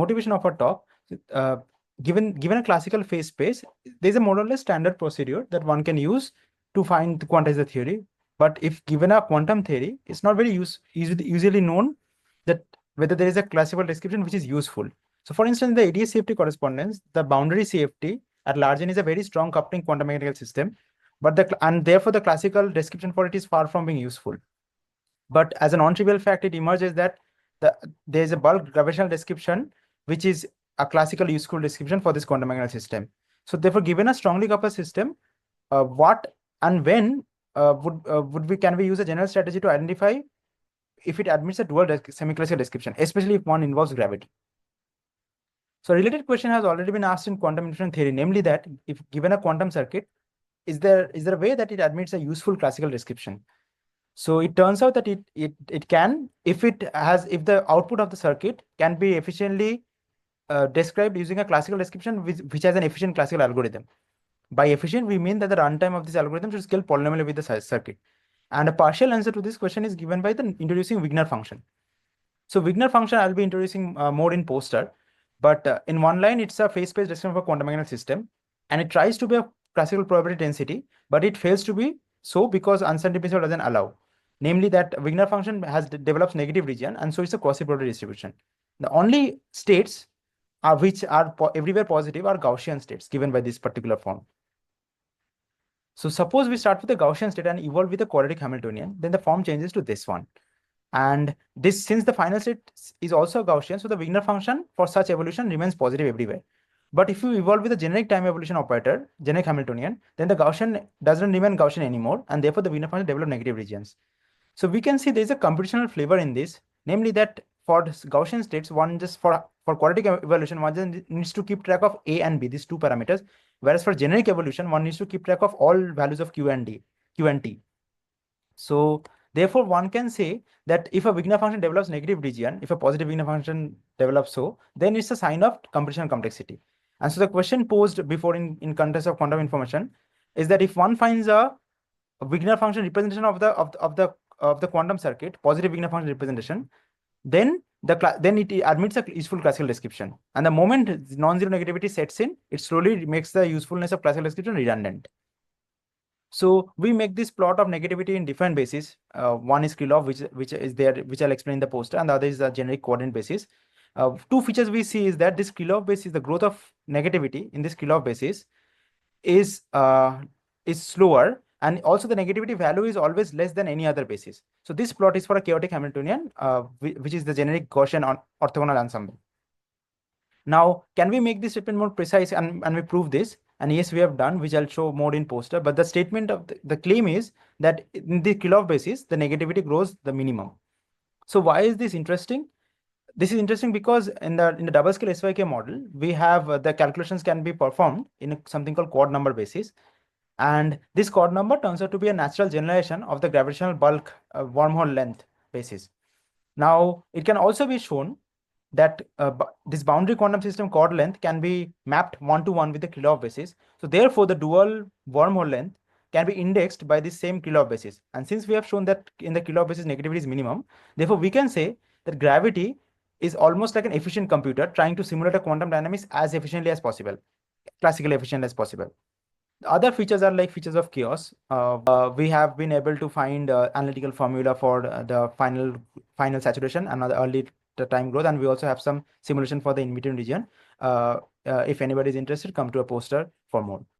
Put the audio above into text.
motivation of our talk, uh, given a classical phase space, there's a more or less standard procedure that one can use to find quantize the theory. But if given a quantum theory, it's not very usually known that whether there is a classical description which is useful. So for instance, the ADS CFT correspondence, the boundary CFT at large N is a very strong coupling quantum mechanical system, but and therefore the classical description for it is far from being useful. But as a non-trivial fact, it emerges that there is a bulk gravitational description which is a classical useful description for this quantum mechanical system. So therefore, given a strongly coupled system, what and when can we use a general strategy to identify if it admits a dual semi-classical description, especially if one involves gravity? So a related question has already been asked in quantum information theory, namely that if given a quantum circuit, is there a way that it admits a useful classical description? So it turns out that it can, if the output of the circuit can be efficiently described using a classical description which has an efficient classical algorithm. By efficient, we mean that the runtime of this algorithm should scale polynomially with the circuit. And a partial answer to this question is given by the introducing Wigner function. So Wigner function I'll be introducing more in poster, but in one line, it's a phase space description of a quantum mechanical system, and it tries to be a classical probability density, but it fails to be so because uncertainty principle doesn't allow. Namely, that Wigner function develops negative region, and so it's a quasi-probability distribution. The only states which are everywhere positive are Gaussian states given by this particular form. So suppose we start with the Gaussian state and evolve with a quadratic Hamiltonian, then the form changes to this one. And this, since the final state is also Gaussian, so the Wigner function for such evolution remains positive everywhere. But if you evolve with a generic time evolution operator, generic Hamiltonian, then the Gaussian doesn't remain Gaussian anymore, and therefore the Wigner function develops negative regions. So we can see there is a computational flavor in this, namely that for Gaussian states, one just for quadratic evolution, one just needs to keep track of A and B, these two parameters. Whereas for generic evolution, one needs to keep track of all values of Q and T. So therefore, one can say that if a Wigner function develops negative region, if a positive Wigner function develops so, then it's a sign of computational complexity. And so the question posed before in context of quantum information is that if one finds a Wigner function representation of the quantum circuit, positive Wigner function representation, then it admits a useful classical description. And the moment non-zero negativity sets in, it slowly makes the usefulness of classical description redundant. So we make this plot of negativity in different bases. One is Krylov, which is there, which I'll explain in the poster, and the other is the generic coordinate basis. Two features we see is that this Krylov basis, the growth of negativity in this Krylov basis is slower, and also the negativity value is always less than any other basis. So this plot is for a chaotic Hamiltonian, which is the generic Gaussian orthogonal ensemble. Now, can we make this statement more precise and we prove this? And yes, we have done, which I'll show more in poster. But the statement of the claim is that in the Krylov basis, the negativity grows the minimum. So why is this interesting? This is interesting because in the double scale SYK model, we have the calculations can be performed in something called quad number basis. And this quad number turns out to be a natural generalization of the gravitational bulk wormhole length basis. Now, it can also be shown that this boundary quantum system chord length can be mapped one-to-one with the Krylov basis. So therefore, the dual wormhole length can be indexed by this same Krylov basis. And since we have shown that in the Krylov basis negativity is minimum, therefore we can say that gravity is almost like an efficient computer trying to simulate a quantum dynamics as efficiently as possible, classically efficient as possible. The other features are like features of chaos. We have been able to find analytical formula for the final saturation and the early time growth, and we also have some simulation for the in-between region. If anybody is interested, come to a poster for more.